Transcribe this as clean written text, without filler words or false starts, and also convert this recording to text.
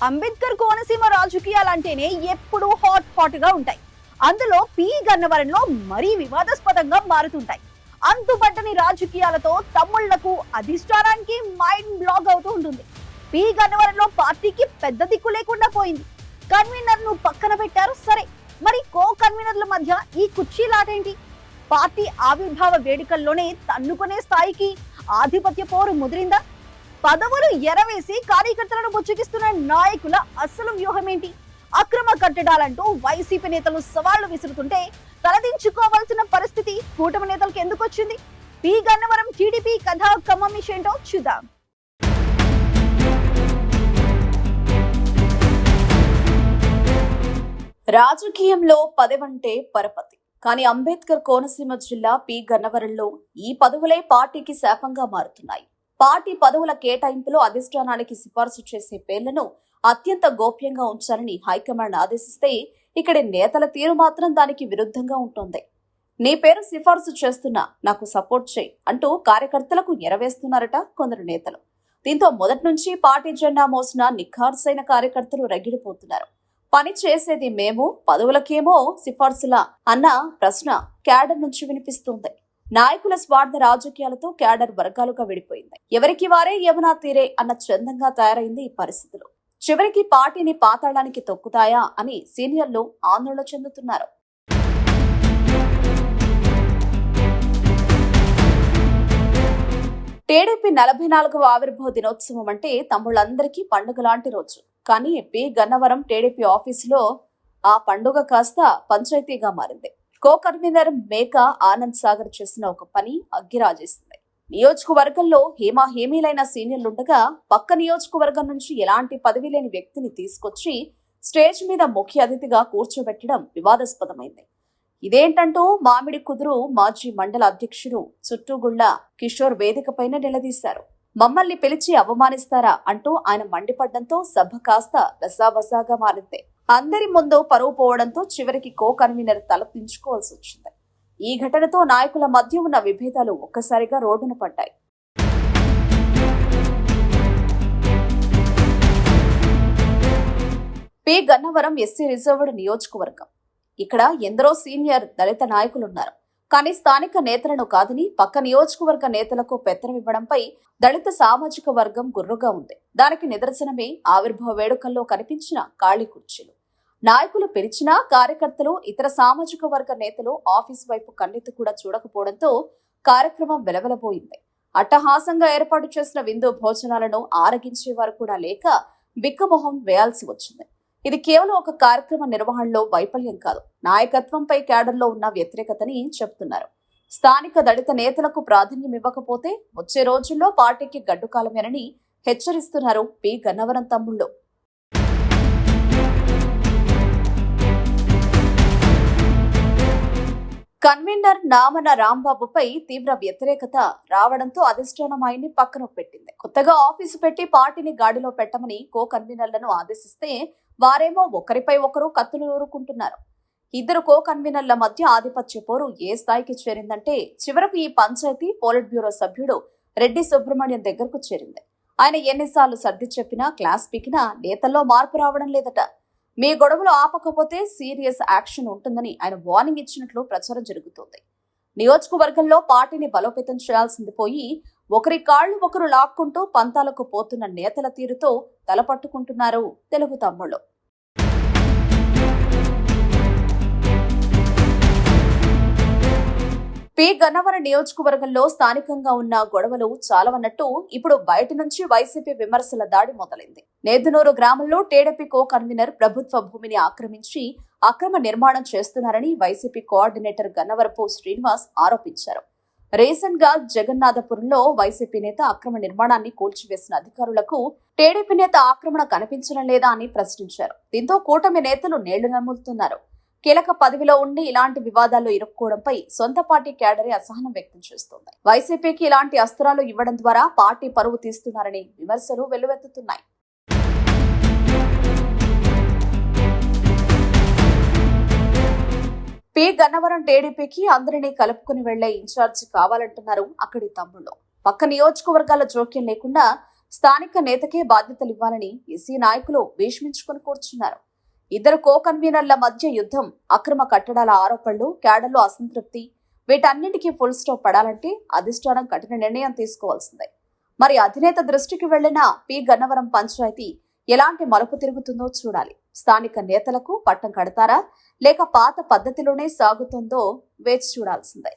అంబేద్కర్ కోనసీమ రాజకీయాలంటేనే ఎప్పుడూ హాట్ గా ఉంటాయి. అందులో పి గన్నవరంలో మరీ వివాదాస్పదంగా మారుతుంటాయి. అంతుబట్టని రాజకీయాలతో తమ్ముళ్లకు అధిష్టానానికి మైండ్ బ్లాక్ అవుతూ ఉంటుంది. పి గన్నవరంలో పార్టీకి పెద్ద దిక్కు లేకుండా పోయింది. కన్వీనర్ ను పక్కన పెట్టారు సరే, మరి కో కన్వీనర్ల మధ్య ఈ కుర్చీలాటేంటి? పార్టీ ఆవిర్భావ వేడుకల్లోనే తన్నుకునే స్థాయికి ఆధిపత్య పోరు ముదిరిందా? పదవులు ఎరవేసి కార్యకర్తలను బుచ్చగిస్తున్న నాయకుల అసలు వ్యూహం ఏంటి? అక్రమ కట్టడాలంటూ వైసీపీ నేతలు సవాళ్లు విసురుతుంటే తలదించుకోవాల్సిన పరిస్థితి కూటమి నేతలకు ఎందుకు వచ్చింది? పి గన్నవరం టీడీపీ కథ కమమిషేంటో చూద్దాం. రాజకీయంలో పదవంటే పరపతి. కానీ అంబేద్కర్ కోనసీమ జిల్లా పి గన్నవరంలో ఈ పదవులే పార్టీకి శాపంగా మారుతున్నాయి. పార్టీ పదవుల కేటాయింపులో అధిష్టానానికి సిఫార్సు చేసే పేర్లను అత్యంత గోప్యంగా ఉంచాలని హైకమాండ్ ఆదేశిస్తే ఇక్కడి నేతల తీరు మాత్రం దానికి విరుద్ధంగా ఉంటుంది. నీ పేరు సిఫార్సు చేస్తున్నా, నాకు సపోర్ట్ చేయి అంటూ కార్యకర్తలకు ఎరవేస్తున్నారట కొందరు నేతలు. దీంతో మొదటి నుంచి పార్టీ జెండా మోసిన నిఖార్సైన కార్యకర్తలు రగిలిపోతున్నారు. పని చేసేది మేము, పదవులకేమో సిఫార్సులా అన్న ప్రశ్న క్యాడర్ నుంచి వినిపిస్తుంది. నాయకుల స్వార్థ రాజకీయాలతో క్యాడర్ వర్గాలుగా విడిపోయింది. ఎవరికి వారే యమునా తీరే అన్న చందంగా తయారైంది ఈ పరిస్థితులు. చివరికి పార్టీని పాతాళానికి తొక్కుతాయా అని సీనియర్లు ఆందోళన చెందుతున్నారు. టీడీపీ 44వ ఆవిర్భావ దినోత్సవం అంటే తమ్ముళ్ళందరికీ పండుగ లాంటి రోజు. కానీ పి గన్నవరం టీడీపీ ఆఫీసులో ఆ పండుగ కాస్త పంచాయతీగా మారింది. కో కన్వీనర్ మేక ఆనంద్ సాగర్ చేసిన ఒక పని అగ్గిరాజేసింది. నియోజకవర్గంలో హేమీలైన సీనియర్లుండగా పక్క నియోజకవర్గం నుంచి ఎలాంటి పదవి లేని వ్యక్తిని తీసుకొచ్చి స్టేజ్ మీద ముఖ్య అతిథిగా కూర్చోబెట్టడం వివాదాస్పదమైంది. ఇదేంటంటూ మామిడి కుదురు మాజీ మండల అధ్యక్షుడు చుట్టూగుళ్ల కిషోర్ వేదికపైన నిలదీశారు. మమ్మల్ని పిలిచి అవమానిస్తారా అంటూ ఆయన మండిపడ్డంతో సభ కాస్త రసాబసాగా మారింది. అందరి ముందు పరువు పోవడంతో చివరికి కో కన్వీనర్ తలదించుకోవాల్సి వచ్చింది. ఈ ఘటనతో నాయకుల మధ్య ఉన్న విభేదాలు ఒక్కసారిగా రోడ్డున పడ్డాయి. పి గన్నవరం ఎస్సీ రిజర్వ్డ్ నియోజకవర్గం. ఇక్కడ ఎందరో సీనియర్ దళిత నాయకులున్నారు. కానీ స్థానిక నేతలను కాదని పక్క నియోజకవర్గ నేతలకు పెత్తనమివ్వడంపై దళిత సామాజిక వర్గం గుర్రుగా ఉంది. దానికి నిదర్శనమే ఆవిర్భావ వేడుకల్లో కనిపించిన ఖాళీ కుర్చీలు. నాయకులు పిలిచినా కార్యకర్తలు, ఇతర సామాజిక వర్గ నేతలు ఆఫీసు వైపు కన్నెత్తి కూడా చూడకపోవడంతో కార్యక్రమం వెలవెలబోయింది. అట్టహాసంగా ఏర్పాటు చేసిన విందు భోజనాలను ఆరగించేవారు కూడా లేక బిక్కమొహం వేయాల్సి వచ్చింది. ఇది కేవలం ఒక కార్యక్రమ నిర్వహణలో వైఫల్యం కాదు, నాయకత్వంపై క్యాడర్లో ఉన్న వ్యతిరేకతని చెబుతున్నారు. స్థానిక దళిత నేతలకు ప్రాధాన్యం ఇవ్వకపోతే వచ్చే రోజుల్లో పార్టీకి గడ్డుకాలమేనని హెచ్చరిస్తున్నారు పి గన్నవరం తమ్ముళ్లు. కన్వీనర్ నామన రాంబాబుపై తీవ్ర వ్యతిరేకత రావడంతో అధిష్టానం ఆయన్ని పక్కన పెట్టింది. కొత్తగా ఆఫీసు పెట్టి పార్టీని గాడిలో పెట్టమని కో కన్వీనర్లను ఆదేశిస్తే వారేమో ఒకరిపై ఒకరు కత్తులు నూరుకుంటున్నారు. ఇద్దరు కో కన్వీనర్ల మధ్య ఆధిపత్య పోరు ఏ స్థాయికి చేరిందంటే చివరకు ఈ పంచాయతీ పోలిట్ బ్యూరో సభ్యుడు రెడ్డి సుబ్రహ్మణ్యం దగ్గరకు చేరింది. ఆయన ఎన్నిసార్లు సర్ది చెప్పినా, క్లాస్ పీకినా నేతల్లో మార్పు రావడం లేదట. మీ గొడవలు ఆపకపోతే సీరియస్ యాక్షన్ ఉంటుందని ఆయన వార్నింగ్ ఇచ్చినట్లు ప్రచారం జరుగుతోంది. నియోజకవర్గంలో పార్టీని బలోపేతం చేయాల్సింది పోయి ఒకరి కాళ్లు ఒకరు లాక్కుంటూ పంతాలకు పోతున్న నేతల తీరుతో తలపట్టుకుంటున్నారు తెలుగు తమ్ముళ్ళు. పి గన్నవరం నియోజకవర్గంలో స్థానికంగా ఉన్న గొడవలు చాలవన్నట్టు ఇప్పుడు బయట నుంచి వైసీపీ విమర్శల దాడి మొదలైంది. నేదునూరు గ్రామంలో టీడీపీ కో కన్వీనర్ ప్రభుత్వ భూమిని ఆక్రమించి అక్రమ నిర్మాణం చేస్తున్నారని వైసీపీ కోఆర్డినేటర్ గన్నవరపు శ్రీనివాస్ ఆరోపించారు. రీసెంట్ గా జగన్నాథపురంలో వైసీపీ నేత అక్రమ నిర్మాణాన్ని కూల్చివేసిన అధికారులకు టీడీపీ నేత ఆక్రమణ కనిపించడం లేదా అని ప్రశ్నించారు. దీంతో కూటమి నేతలు నేళ్లు నమ్ముతున్నారు. కీలక పదవిలో ఉండి ఇలాంటి వివాదాల్లో ఇరుక్కోవడంపై సొంత పార్టీ క్యాడరే అసహనం వ్యక్తం చేస్తోంది. వైసీపీకి ఇలాంటి అస్త్రాలు ఇవ్వడం ద్వారా పార్టీ పరువు తీస్తున్నారని విమర్శలు వెల్లువెత్తుతున్నాయి. పి గన్నవరం టీడీపీకి అందరినీ కలుపుకుని వెళ్లే ఇన్ఛార్జి కావాలంటున్నారు అక్కడి తమ్ముళ్ళు. పక్క నియోజకవర్గాల జోక్యం లేకుండా స్థానిక నేతకే బాధ్యతలు ఇవ్వాలని ఎస్సీ నాయకులు భీష్మించుకుని కూర్చున్నారు. ఇద్దరు కో కన్వీనర్ల మధ్య యుద్ధం, అక్రమ కట్టడాల ఆరోపణలు, క్యాడర్లో అసంతృప్తి, వీటన్నింటికీ ఫుల్ స్టాప్ పడాలంటే అధిష్టానం కఠిన నిర్ణయం తీసుకోవాల్సిందే. మరి అధినేత దృష్టికి వెళ్లిన పి గన్నవరం పంచాయతీ ఎలాంటి మలుపు తిరుగుతుందో చూడాలి. స్థానిక నేతలకు పట్టం కడతారా లేక పాత పద్ధతిలోనే సాగుతుందో వేచి చూడాల్సిందే.